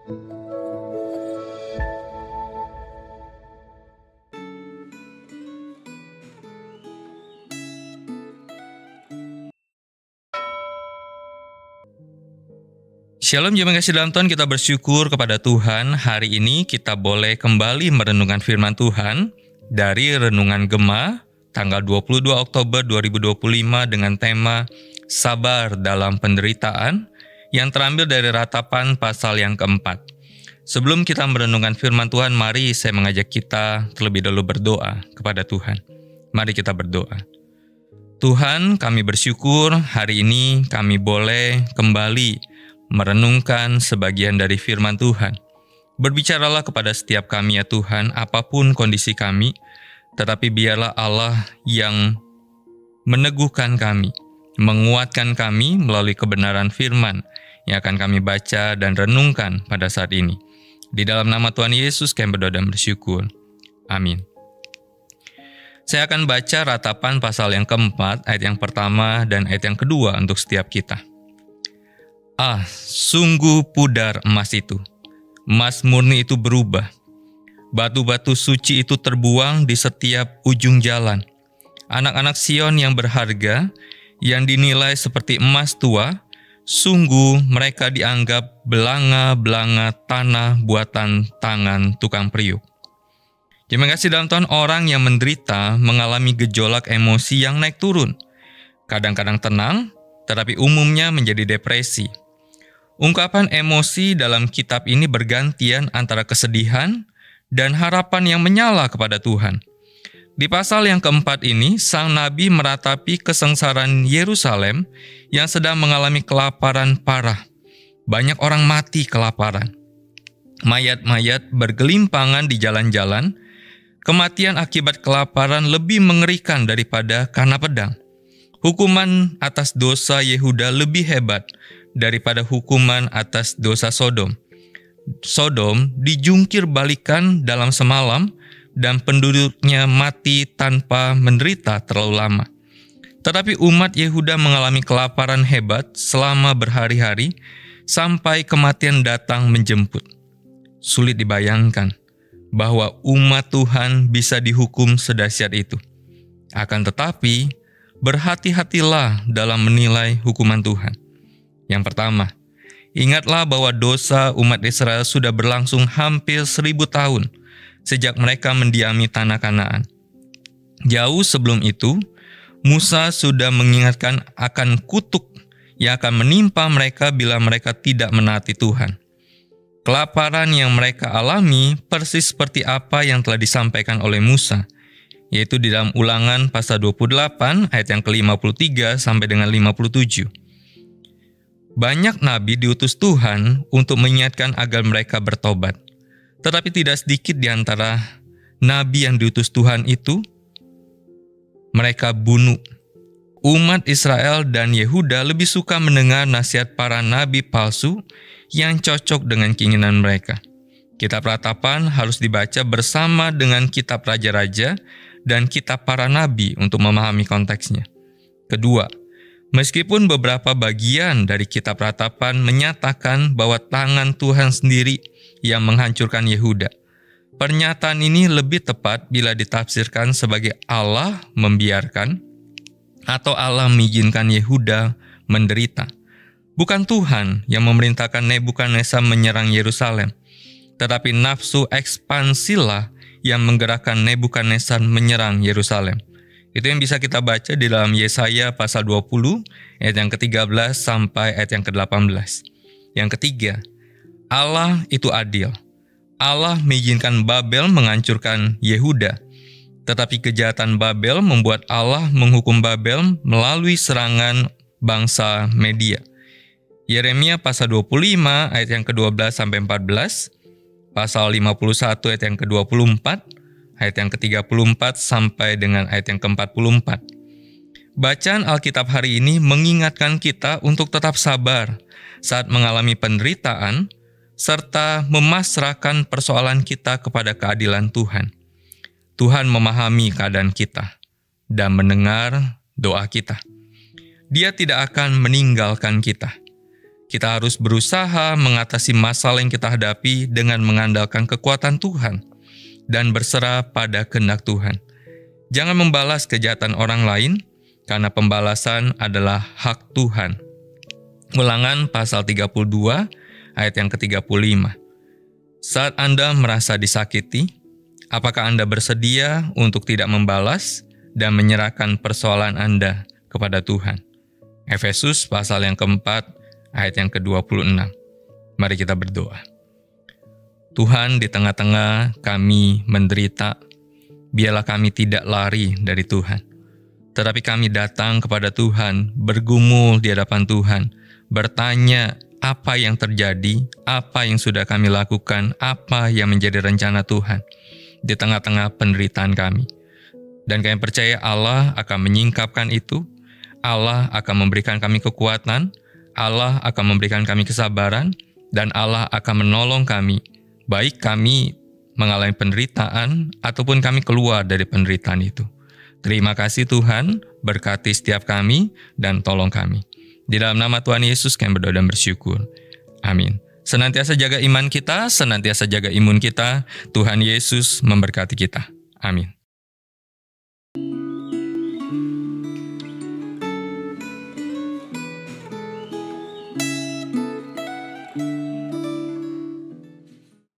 Shalom jemaat kasih dalam Tuhan, kita bersyukur kepada Tuhan. Hari ini kita boleh kembali merenungkan firman Tuhan dari Renungan Gema tanggal 22 Oktober 2025 dengan tema Sabar dalam Penderitaan yang terambil dari Ratapan pasal yang keempat. Sebelum kita merenungkan firman Tuhan, mari saya mengajak kita terlebih dahulu berdoa kepada Tuhan. Mari kita berdoa. Tuhan, kami bersyukur hari ini kami boleh kembali merenungkan sebagian dari firman Tuhan. Berbicaralah kepada setiap kami ya Tuhan, apapun kondisi kami, tetapi biarlah Allah yang meneguhkan kami, menguatkan kami melalui kebenaran firman yang akan kami baca dan renungkan pada saat ini. Di dalam nama Tuhan Yesus kami berdoa dan bersyukur. Amin. Saya akan baca Ratapan pasal yang keempat, ayat yang pertama dan ayat yang kedua untuk setiap kita. Ah, sungguh pudar emas itu. Emas murni itu berubah. Batu-batu suci itu terbuang di setiap ujung jalan. Anak-anak Sion yang berharga, yang dinilai seperti emas tua, sungguh mereka dianggap belanga-belanga tanah buatan tangan tukang periuk. Terima kasih dalam Tuhan, orang yang menderita mengalami gejolak emosi yang naik turun. Kadang-kadang tenang, tetapi umumnya menjadi depresi. Ungkapan emosi dalam kitab ini bergantian antara kesedihan dan harapan yang menyala kepada Tuhan. Di pasal yang keempat ini, sang nabi meratapi kesengsaraan Yerusalem yang sedang mengalami kelaparan parah. Banyak orang mati kelaparan. Mayat-mayat bergelimpangan di jalan-jalan. Kematian akibat kelaparan lebih mengerikan daripada karena pedang. Hukuman atas dosa Yehuda lebih hebat daripada hukuman atas dosa Sodom. Sodom dijungkir balikan dalam semalam dan penduduknya mati tanpa menderita terlalu lama. Tetapi umat Yehuda mengalami kelaparan hebat selama berhari-hari sampai kematian datang menjemput. Sulit dibayangkan bahwa umat Tuhan bisa dihukum sedahsyat itu. Akan tetapi, berhati-hatilah dalam menilai hukuman Tuhan. Yang pertama, ingatlah bahwa dosa umat Israel sudah berlangsung hampir 1000 tahun sejak mereka mendiami tanah Kanaan. Jauh sebelum itu, Musa sudah mengingatkan akan kutuk yang akan menimpa mereka bila mereka tidak menaati Tuhan. Kelaparan yang mereka alami persis seperti apa yang telah disampaikan oleh Musa, yaitu di dalam Ulangan pasal 28 ayat yang ke-53 sampai dengan 57. Banyak nabi diutus Tuhan untuk mengingatkan agar mereka bertobat. Tetapi tidak sedikit di antara nabi yang diutus Tuhan itu, mereka bunuh. Umat Israel dan Yehuda lebih suka mendengar nasihat para nabi palsu yang cocok dengan keinginan mereka. Kitab Ratapan harus dibaca bersama dengan kitab Raja-Raja dan kitab para nabi untuk memahami konteksnya. Kedua, meskipun beberapa bagian dari kitab Ratapan menyatakan bahwa tangan Tuhan sendiri yang menghancurkan Yehuda, pernyataan ini lebih tepat bila ditafsirkan sebagai Allah membiarkan atau Allah mengizinkan Yehuda menderita. Bukan Tuhan yang memerintahkan Nebukadnezar menyerang Yerusalem, tetapi nafsu ekspansilah yang menggerakkan Nebukadnezar menyerang Yerusalem. Itu yang bisa kita baca di dalam Yesaya pasal 20 ayat yang ke-13 sampai ayat yang ke-18. Yang ketiga, Allah itu adil. Allah mengizinkan Babel menghancurkan Yehuda, tetapi kejahatan Babel membuat Allah menghukum Babel melalui serangan bangsa Media. Yeremia pasal 25 ayat yang ke-12 sampai 14, pasal 51 ayat yang ke-24, ayat yang ke-34 sampai dengan ayat yang ke-44. Bacaan Alkitab hari ini mengingatkan kita untuk tetap sabar saat mengalami penderitaan, serta memasrahkan persoalan kita kepada keadilan Tuhan. Tuhan memahami keadaan kita dan mendengar doa kita. Dia tidak akan meninggalkan kita. Kita harus berusaha mengatasi masalah yang kita hadapi dengan mengandalkan kekuatan Tuhan dan berserah pada kehendak Tuhan. Jangan membalas kejahatan orang lain, karena pembalasan adalah hak Tuhan. Ulangan pasal 32 ayat yang ke-35. Saat Anda merasa disakiti, apakah Anda bersedia untuk tidak membalas dan menyerahkan persoalan Anda kepada Tuhan? Efesus pasal yang keempat ayat yang ke-26. Mari kita berdoa. Tuhan, di tengah-tengah kami menderita, biarlah kami tidak lari dari Tuhan. Tetapi kami datang kepada Tuhan, bergumul di hadapan Tuhan, bertanya apa yang terjadi, apa yang sudah kami lakukan, apa yang menjadi rencana Tuhan di tengah-tengah penderitaan kami. Dan kami percaya Allah akan menyingkapkan itu, Allah akan memberikan kami kekuatan, Allah akan memberikan kami kesabaran, dan Allah akan menolong kami, baik kami mengalami penderitaan ataupun kami keluar dari penderitaan itu. Terima kasih Tuhan, berkati setiap kami dan tolong kami. Di dalam nama Tuhan Yesus kami berdoa dan bersyukur. Amin. Senantiasa jaga iman kita, senantiasa jaga imun kita. Tuhan Yesus memberkati kita. Amin.